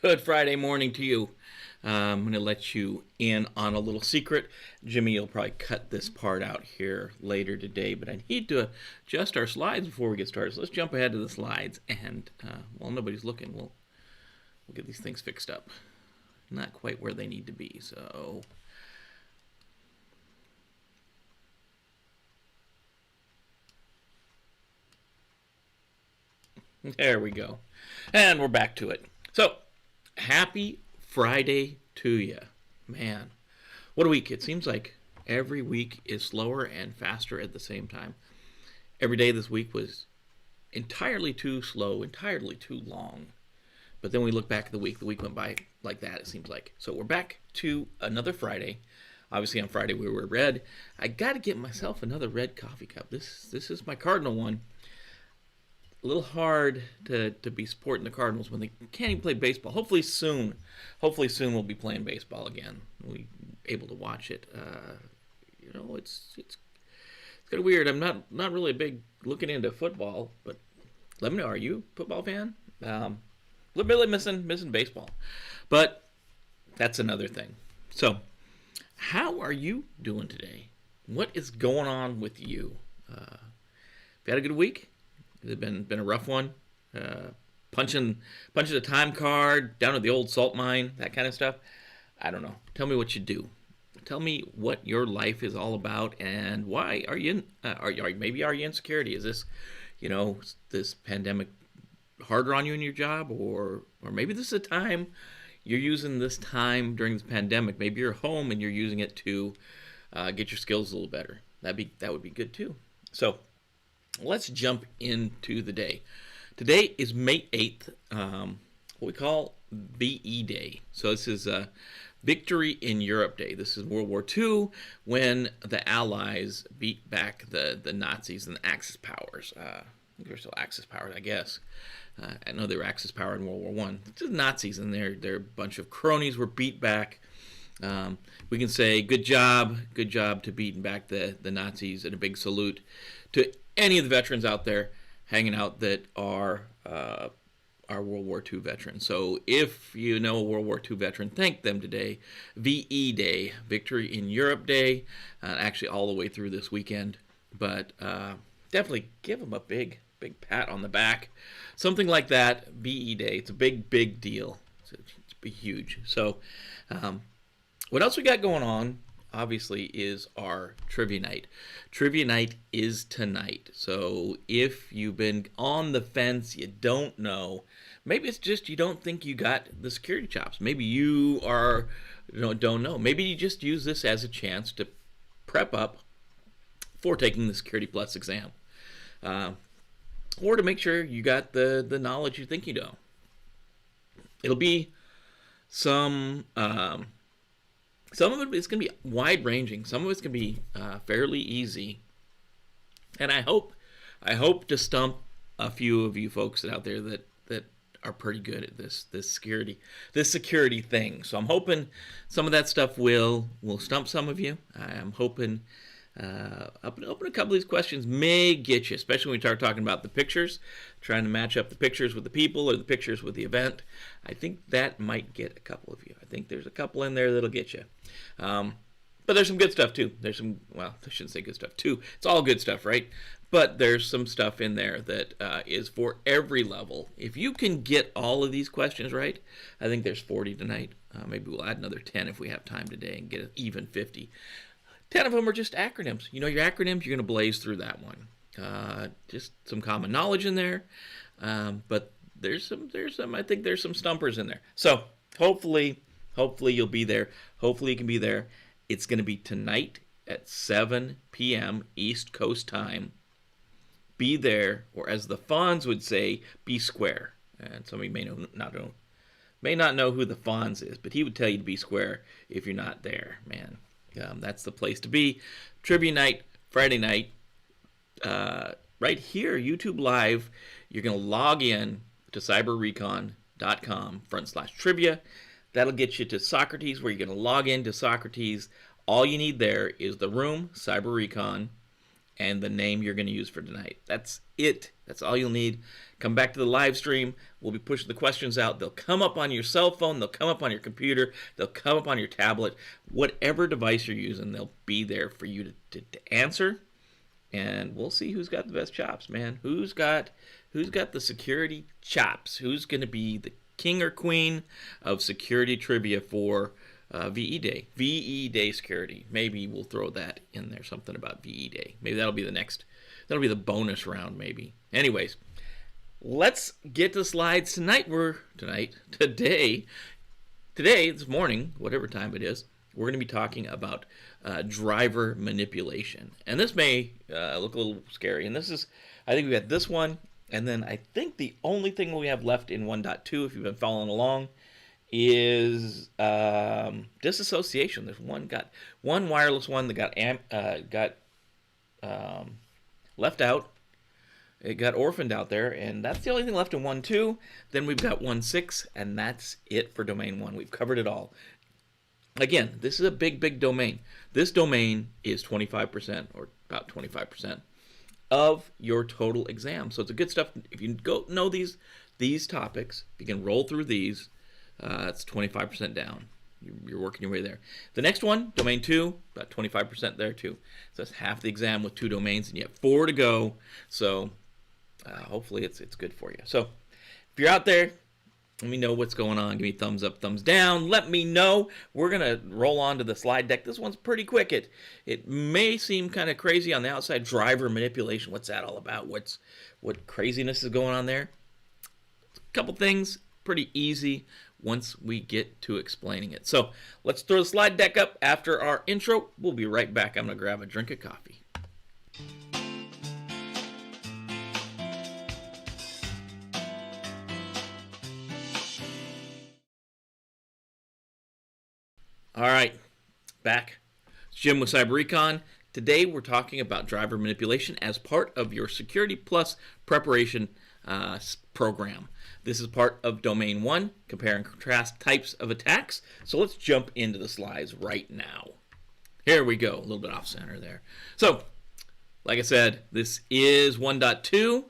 Good Friday morning to you. I'm going to let you in on a little secret. Jimmy will probably cut this part out here later today, but I need to adjust our slides before we get started. So let's jump ahead to the slides, and while nobody's looking, we'll get these things fixed up. Not quite where they need to be, so... There we go. And we're back to it. So, happy Friday to you. Man, what a week. It seems like every week is slower and faster at the same time. Every day this week was entirely too slow, entirely too long. But then we look back at the week went by like that, it seems like. So we're back to another Friday. Obviously on Friday we were red. I got to get myself another red coffee cup. This is my Cardinal one. A little hard to be supporting the Cardinals when they can't even play baseball. Hopefully soon we'll be playing baseball again. We'll be able to watch it. It's kind of weird. I'm not really a big looking into football, but let me know. Are you a football fan? Really missing baseball, but that's another thing. So, how are you doing today? What is going on with you? Have you had a good week? Has it been a rough one? Punching the time card down at the old salt mine, that kind of stuff. I don't know. Tell me what you do. Tell me what your life is all about, and why are you maybe are you in security? Is this, this pandemic harder on you in your job, or maybe this is a time you're using this time during this pandemic. Maybe you're home and you're using it to get your skills a little better. That would be good too. So. Let's jump into the day. Today is May 8th, what we call VE Day. So this is Victory in Europe Day. This is World War II when the Allies beat back the Nazis and the Axis powers. I think they're still Axis powers, I guess. I know they were Axis power in World War I. Just Nazis and their bunch of cronies were beat back. We can say good job to beating back the Nazis, and a big salute to any of the veterans out there hanging out that are World War II veterans. So if you know a World War II veteran, thank them today. VE Day, Victory in Europe Day, actually all the way through this weekend. But definitely give them a big pat on the back. Something like that, VE Day. It's a big deal. It's huge. So what else we got going on? Obviously, is our trivia night. Trivia night is tonight. So if you've been on the fence, you don't know. Maybe it's just you don't think you got the security chops. Maybe you don't know. Maybe you just use this as a chance to prep up for taking the Security Plus exam, or to make sure you got the knowledge you think you know. It'll be some of it is going to be wide-ranging. Some of it's going to be fairly easy. And I hope to stump a few of you folks out there that are pretty good at this security thing. So I'm hoping some of that stuff will stump some of you. I'm hoping open a couple of these questions may get you, especially when we start talking about the pictures, trying to match up the pictures with the people or the pictures with the event. I think that might get a couple of you. I think there's a couple in there that'll get you. But there's some good stuff too. I shouldn't say good stuff too. It's all good stuff, right? But there's some stuff in there that is for every level. If you can get all of these questions right, I think there's 40 tonight. Maybe we'll add another 10 if we have time today and get an even 50. 10 of them are just acronyms. You know your acronyms, you're going to blaze through that one. Just some common knowledge in there. But there's some, I think there's some stumpers in there. So hopefully you'll be there. Hopefully you can be there. It's going to be tonight at 7 p.m. East Coast time. Be there, or as the Fonz would say, be square. And some of you may not know who the Fonz is, but he would tell you to be square if you're not there, man. That's the place to be. Trivia night, Friday night, right here, YouTube Live. You're going to log in to cyberrecon.com/trivia. That'll get you to Socrates, where you're going to log into Socrates. All you need there is the room, Cyber-Recon, and the name you're going to use for tonight. That's it. That's all you'll need. Come back to the live stream. We'll be pushing the questions out. They'll come up on your cell phone. They'll come up on your computer. They'll come up on your tablet. Whatever device you're using, they'll be there for you to answer. And we'll see who's got the best chops, man. Who's got the security chops? Who's going to be the king or queen of security trivia for VE Day? VE Day security. Maybe we'll throw that in there, something about VE Day. Maybe that'll be the bonus round, maybe. Anyways, let's get to slides today, this morning, whatever time it is, we're going to be talking about driver manipulation. And this may look a little scary. And I think we got this one. And then I think the only thing we have left in 1.2, if you've been following along, is disassociation. There's one wireless one that got left out. It got orphaned out there, and that's the only thing left in 1.2. Then we've got 1.6, and that's it for domain 1. We've covered it all. Again, this is a big domain. This domain is 25%, or about 25%, of your total exam. So it's a good stuff. If you go know these topics, if you can roll through these, it's 25% down. You're working your way there. The next one, domain 2, about 25% there too. So that's half the exam with 2 domains, and you have 4 to go. So hopefully it's good for you. So if you're out there, let me know what's going on. Give me thumbs up, thumbs down. Let me know. We're going to roll on to the slide deck. This one's pretty quick. It may seem kind of crazy on the outside. Driver manipulation. What's that all about? What craziness is going on there? A couple things. Pretty easy once we get to explaining it. So let's throw the slide deck up after our intro. We'll be right back. I'm going to grab a drink of coffee. All right, back. It's Jim with Cyber-Recon. Today we're talking about driver manipulation as part of your Security Plus preparation program. This is part of Domain 1, compare and contrast types of attacks. So let's jump into the slides right now. Here we go, a little bit off center there. So, like I said, this is 1.2,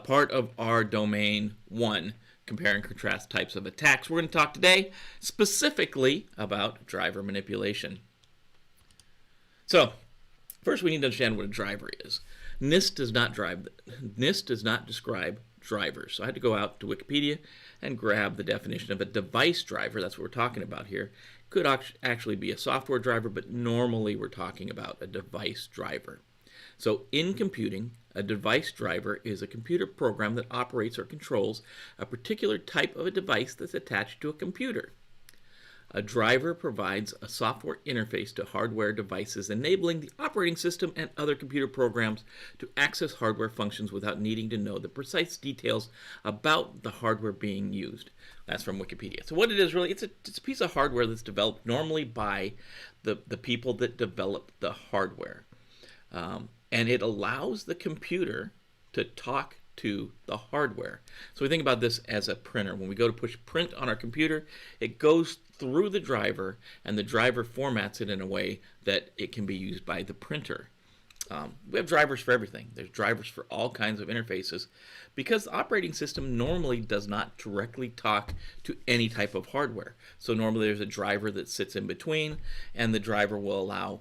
part of our Domain 1. Compare and contrast types of attacks. We're going to talk today specifically about driver manipulation. So, first we need to understand what a driver is. NIST does not describe drivers. So I had to go out to Wikipedia and grab the definition of a device driver. That's what we're talking about here. Could actually be a software driver, but normally we're talking about a device driver. So in computing, a device driver is a computer program that operates or controls a particular type of a device that's attached to a computer. A driver provides a software interface to hardware devices, enabling the operating system and other computer programs to access hardware functions without needing to know the precise details about the hardware being used. That's from Wikipedia. So what it is really, it's a piece of hardware that's developed normally by the people that develop the hardware. And it allows the computer to talk to the hardware. So we think about this as a printer. When we go to push print on our computer, it goes through the driver, and the driver formats it in a way that it can be used by the printer. We have drivers for everything. There's drivers for all kinds of interfaces because the operating system normally does not directly talk to any type of hardware. So normally there's a driver that sits in between, and the driver will allow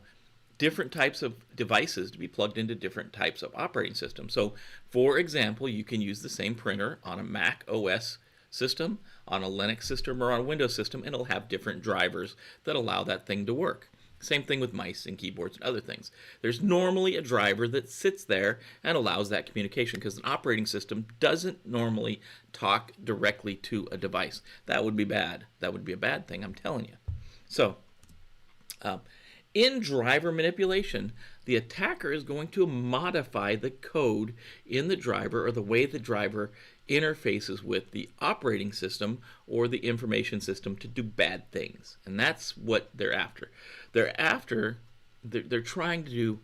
different types of devices to be plugged into different types of operating systems. So, for example, you can use the same printer on a Mac OS system, on a Linux system, or on a Windows system, and it'll have different drivers that allow that thing to work. Same thing with mice and keyboards and other things. There's normally a driver that sits there and allows that communication because an operating system doesn't normally talk directly to a device. That would be bad. That would be a bad thing, I'm telling you. So, in driver manipulation, the attacker is going to modify the code in the driver or the way the driver interfaces with the operating system or the information system to do bad things. And that's what they're after. They're trying to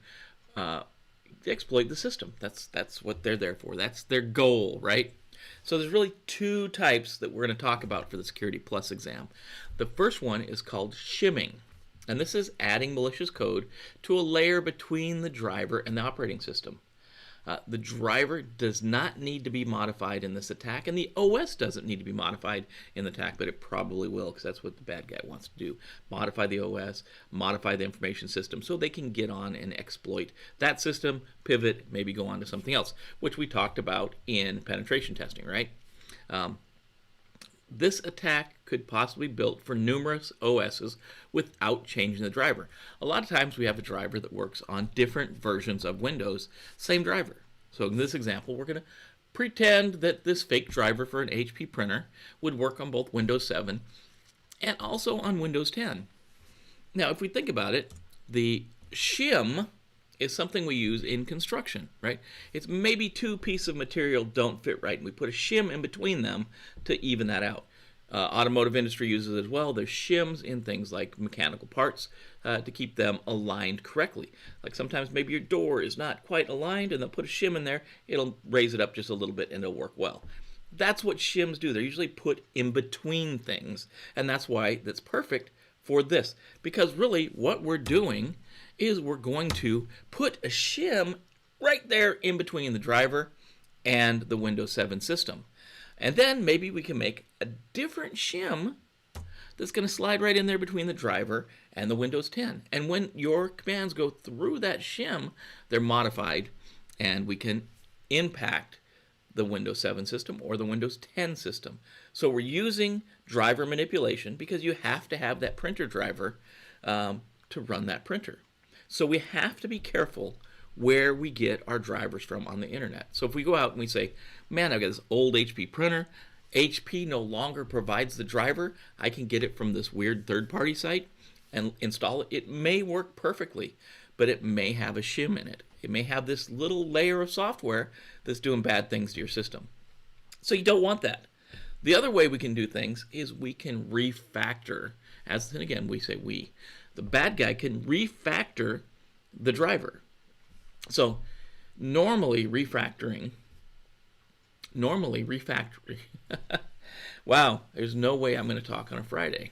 exploit the system. That's what they're there for. That's their goal, right? So there's really 2 types that we're going to talk about for the Security Plus exam. The first one is called shimming. And this is adding malicious code to a layer between the driver and the operating system. The driver does not need to be modified in this attack, and the OS doesn't need to be modified in the attack, but it probably will, because that's what the bad guy wants to do. Modify the OS, modify the information system, so they can get on and exploit that system, pivot, maybe go on to something else, which we talked about in penetration testing, right? This attack could possibly be built for numerous OSs without changing the driver. A lot of times we have a driver that works on different versions of Windows, same driver. So in this example, we're going to pretend that this fake driver for an HP printer would work on both Windows 7 and also on Windows 10. Now, if we think about it, the shim is something we use in construction, right? It's maybe two pieces of material don't fit right, and we put a shim in between them to even that out. Automotive industry uses it as well. There's shims in things like mechanical parts to keep them aligned correctly. Like sometimes maybe your door is not quite aligned, and they'll put a shim in there. It'll raise it up just a little bit, and it'll work well. That's what shims do. They're usually put in between things, and that's why that's perfect for this. Because really, what we're doing is we're going to put a shim right there in between the driver and the Windows 7 system. And then maybe we can make a different shim that's going to slide right in there between the driver and the Windows 10. And when your commands go through that shim, they're modified, and we can impact the Windows 7 system or the Windows 10 system. So we're using driver manipulation because you have to have that printer driver to run that printer. So we have to be careful where we get our drivers from on the internet. So if we go out and we say, man, I've got this old HP printer, HP no longer provides the driver, I can get it from this weird third-party site and install it. It may work perfectly, but it may have a shim in it. It may have this little layer of software that's doing bad things to your system. So you don't want that. The other way we can do things is we can refactor, as then again we say we. The bad guy can refactor the driver. So normally refactoring, wow, there's no way I'm going to talk on a Friday.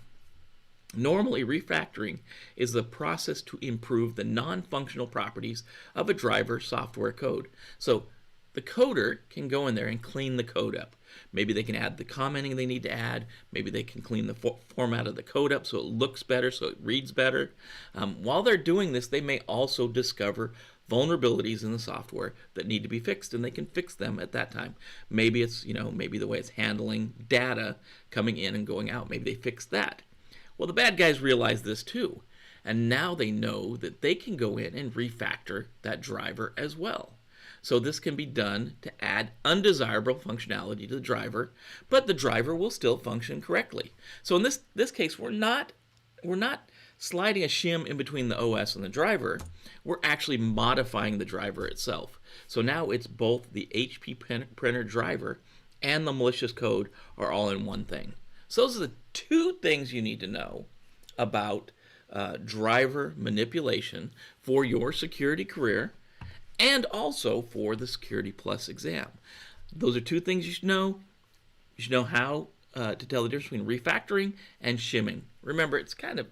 Normally refactoring is the process to improve the non-functional properties of a driver software code. So the coder can go in there and clean the code up. Maybe they can add the commenting they need to add. Maybe they can clean the format of the code up so it looks better, so it reads better. While they're doing this, they may also discover vulnerabilities in the software that need to be fixed, and they can fix them at that time. Maybe it's, maybe the way it's handling data coming in and going out. Maybe they fix that. Well, the bad guys realize this too, and now they know that they can go in and refactor that driver as well. So this can be done to add undesirable functionality to the driver, but the driver will still function correctly. So in this case, we're not sliding a shim in between the OS and the driver. We're actually modifying the driver itself. So now it's both the HP printer driver and the malicious code are all in one thing. So those are the two things you need to know about driver manipulation for your security career, and also for the Security Plus exam. Those are two things you should know. You should know how to tell the difference between refactoring and shimming. Remember, it's kind of,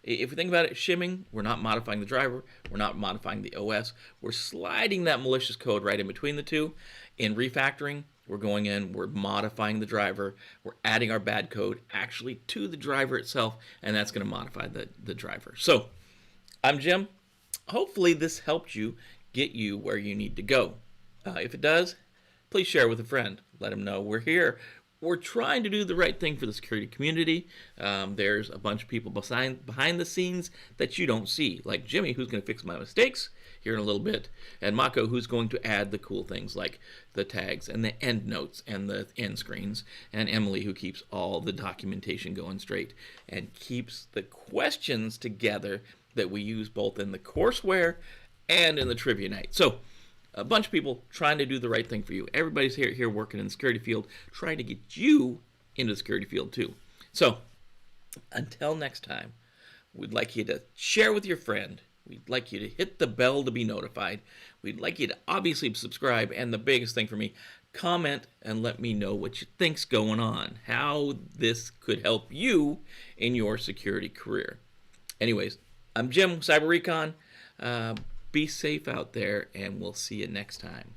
if you think about it, shimming, we're not modifying the driver, we're not modifying the OS, we're sliding that malicious code right in between the two. In refactoring, we're going in, we're modifying the driver, we're adding our bad code actually to the driver itself, and that's going to modify the driver. So, I'm Jim. Hopefully this helped you get you where you need to go. If it does, please share with a friend. Let them know we're here. We're trying to do the right thing for the security community. There's a bunch of people behind the scenes that you don't see, like Jimmy, who's going to fix my mistakes here in a little bit, and Mako, who's going to add the cool things like the tags and the end notes and the end screens, and Emily, who keeps all the documentation going straight and keeps the questions together that we use both in the courseware and in the trivia night. So a bunch of people trying to do the right thing for you. Everybody's here working in the security field, trying to get you into the security field too. So until next time, we'd like you to share with your friend. We'd like you to hit the bell to be notified. We'd like you to obviously subscribe, and the biggest thing for me, comment and let me know what you think's going on, how this could help you in your security career. Anyways, I'm Jim, Cyber-Recon. Be safe out there, and we'll see you next time.